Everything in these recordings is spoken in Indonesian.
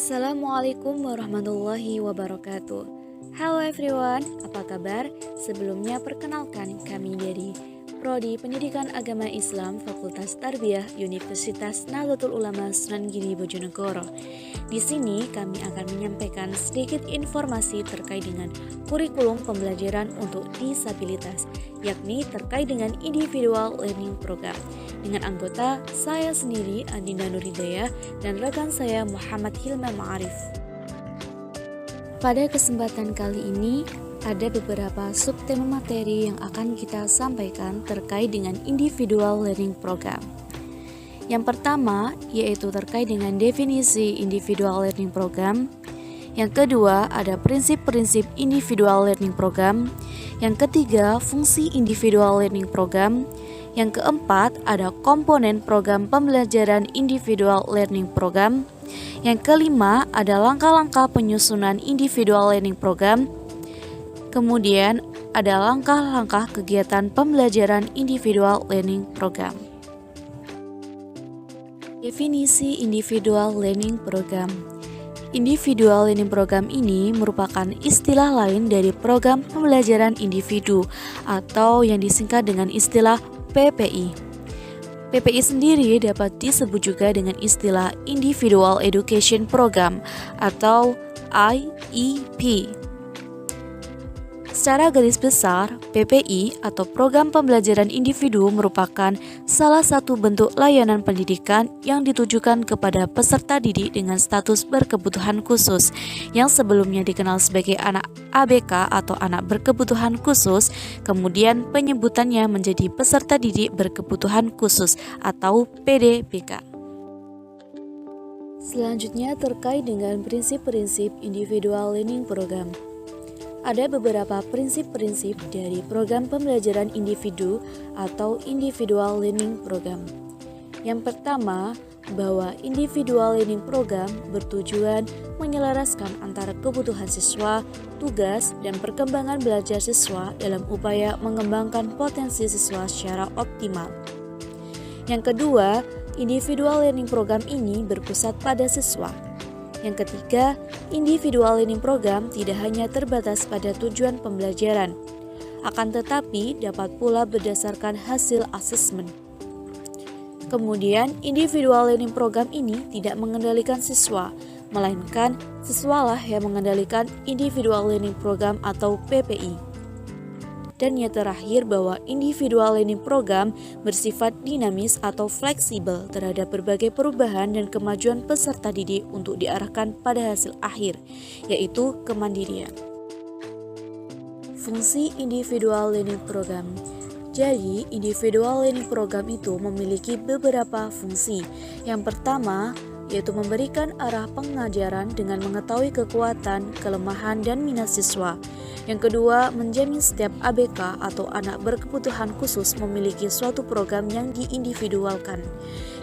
Assalamualaikum warahmatullahi wabarakatuh. Halo everyone, apa kabar? Sebelumnya perkenalkan kami dari Prodi Pendidikan Agama Islam Fakultas Tarbiyah Universitas Nahdlatul Ulama Sunan Giri Bojonegoro. Di sini kami akan menyampaikan sedikit informasi terkait dengan kurikulum pembelajaran untuk disabilitas, yakni terkait dengan Individual Learning Program. Dengan anggota saya sendiri Adinda Nurhidayah dan rekan saya Muhammad Hilman Ma'arif. Pada kesempatan kali ini ada beberapa subtema materi yang akan kita sampaikan terkait dengan Individual Learning Program. Yang pertama yaitu terkait dengan definisi Individual Learning Program. Yang kedua ada prinsip-prinsip Individual Learning Program. Yang ketiga fungsi Individual Learning Program. Yang keempat ada komponen program pembelajaran Individual Learning Program. Yang kelima ada langkah-langkah penyusunan Individual Learning Program. Kemudian ada langkah-langkah kegiatan pembelajaran Individual Learning Program. Definisi Individual Learning Program. Individual Learning Program ini merupakan istilah lain dari program pembelajaran individu atau yang disingkat dengan istilah PPI. PPI sendiri dapat disebut juga dengan istilah Individual Education Program atau IEP. Secara garis besar, PPI atau Program Pembelajaran Individu merupakan salah satu bentuk layanan pendidikan yang ditujukan kepada peserta didik dengan status berkebutuhan khusus yang sebelumnya dikenal sebagai anak ABK atau anak berkebutuhan khusus, kemudian penyebutannya menjadi peserta didik berkebutuhan khusus atau PDBK. Selanjutnya terkait dengan prinsip-prinsip Individual Learning Program. Ada beberapa prinsip-prinsip dari program pembelajaran individu atau Individual Learning Program. Yang pertama, bahwa Individual Learning Program bertujuan menyelaraskan antara kebutuhan siswa, tugas, dan perkembangan belajar siswa dalam upaya mengembangkan potensi siswa secara optimal. Yang kedua, Individual Learning Program ini berpusat pada siswa. Yang ketiga, Individual Learning Program tidak hanya terbatas pada tujuan pembelajaran, akan tetapi dapat pula berdasarkan hasil asesmen. Kemudian, Individual Learning Program ini tidak mengendalikan siswa, melainkan siswalah yang mengendalikan Individual Learning Program atau PPI. Dan yang terakhir bahwa Individual Learning Program bersifat dinamis atau fleksibel terhadap berbagai perubahan dan kemajuan peserta didik untuk diarahkan pada hasil akhir, yaitu kemandirian. Fungsi Individual Learning Program. Jadi, Individual Learning Program itu memiliki beberapa fungsi. Yang pertama, yaitu memberikan arah pengajaran dengan mengetahui kekuatan, kelemahan, dan minat siswa. Yang kedua, menjamin setiap ABK atau anak berkebutuhan khusus memiliki suatu program yang diindividualkan.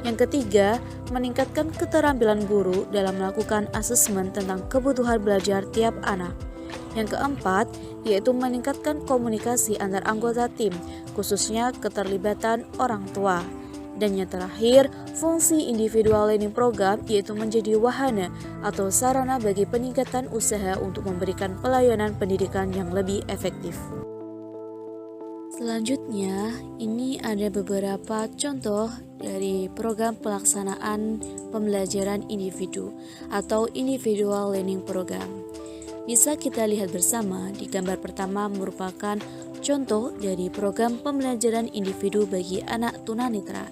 Yang ketiga, meningkatkan keterampilan guru dalam melakukan asesmen tentang kebutuhan belajar tiap anak. Yang keempat, yaitu meningkatkan komunikasi antar anggota tim, khususnya keterlibatan orang tua. Dan yang terakhir, fungsi Individual Learning Program yaitu menjadi wahana atau sarana bagi peningkatan usaha untuk memberikan pelayanan pendidikan yang lebih efektif. Selanjutnya, ini ada beberapa contoh dari program pelaksanaan pembelajaran individu atau Individual Learning Program. Bisa kita lihat bersama di gambar pertama merupakan contoh dari program pembelajaran individu bagi anak tunanetra,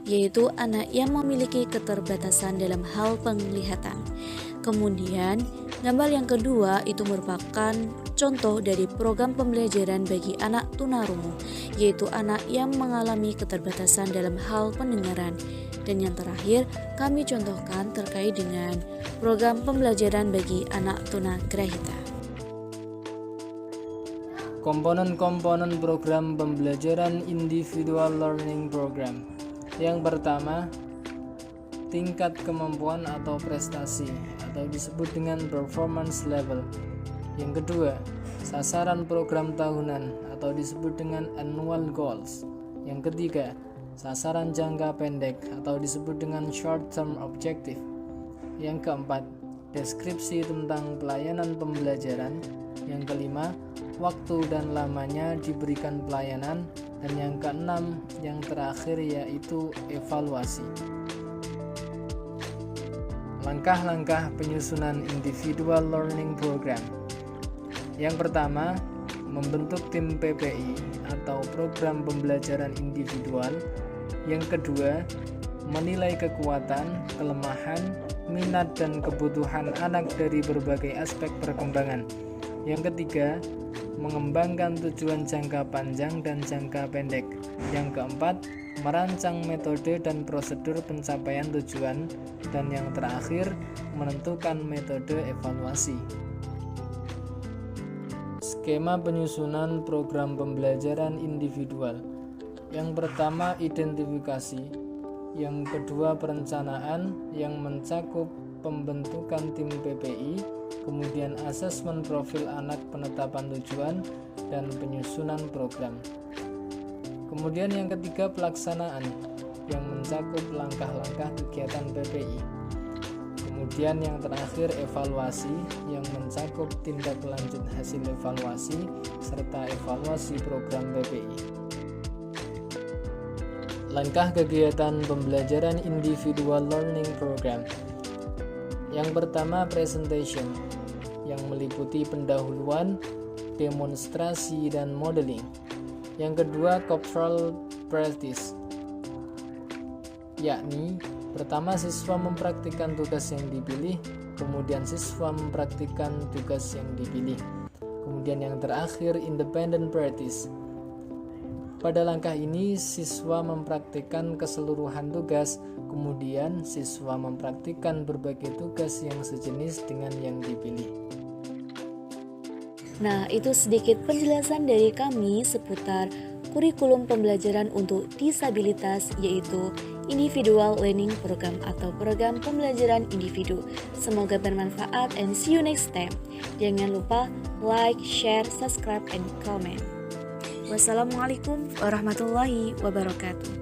yaitu anak yang memiliki keterbatasan dalam hal penglihatan. Kemudian, gambar yang kedua itu merupakan contoh dari program pembelajaran bagi anak tunarungu, yaitu anak yang mengalami keterbatasan dalam hal pendengaran. Dan yang terakhir, kami contohkan terkait dengan program pembelajaran bagi anak tunagrahita. Komponen-komponen program pembelajaran Individual Learning Program. Yang pertama, tingkat kemampuan atau prestasi atau disebut dengan performance level. Yang kedua, sasaran program tahunan atau disebut dengan annual goals. Yang ketiga, sasaran jangka pendek atau disebut dengan short term objective. Yang keempat, deskripsi tentang pelayanan pembelajaran. Yang kelima, waktu dan lamanya diberikan pelayanan. Dan yang keenam, yang terakhir yaitu evaluasi. Langkah-langkah penyusunan individual learning program. Yang pertama, membentuk tim PPI atau program pembelajaran individual. Yang kedua, menilai kekuatan, kelemahan, minat dan kebutuhan anak dari berbagai aspek perkembangan. Yang ketiga, mengembangkan tujuan jangka panjang dan jangka pendek. Yang keempat, merancang metode dan prosedur pencapaian tujuan. Dan yang terakhir, menentukan metode evaluasi. Skema penyusunan program pembelajaran individual. Yang pertama, identifikasi. Yang kedua, perencanaan yang mencakup pembentukan tim PPI, kemudian asesmen profil anak, penetapan tujuan, dan penyusunan program. Kemudian yang ketiga, pelaksanaan yang mencakup langkah-langkah kegiatan PPI. Kemudian yang terakhir, evaluasi yang mencakup tindak lanjut hasil evaluasi serta evaluasi program PPI. Langkah kegiatan pembelajaran individual learning program. Yang pertama, presentation yang meliputi pendahuluan, demonstrasi, dan modeling. Yang kedua, cultural practice, yakni pertama siswa mempraktikkan tugas yang dipilih, kemudian siswa mempraktikkan tugas yang dipilih. Kemudian yang terakhir, independent practice. Pada langkah ini, siswa mempraktikkan keseluruhan tugas, kemudian siswa mempraktikkan berbagai tugas yang sejenis dengan yang dipilih. Nah, itu sedikit penjelasan dari kami seputar kurikulum pembelajaran untuk disabilitas, yaitu Individual Learning Program atau program pembelajaran individu. Semoga bermanfaat and see you next time. Jangan lupa like, share, subscribe, and comment. Wassalamualaikum warahmatullahi wabarakatuh.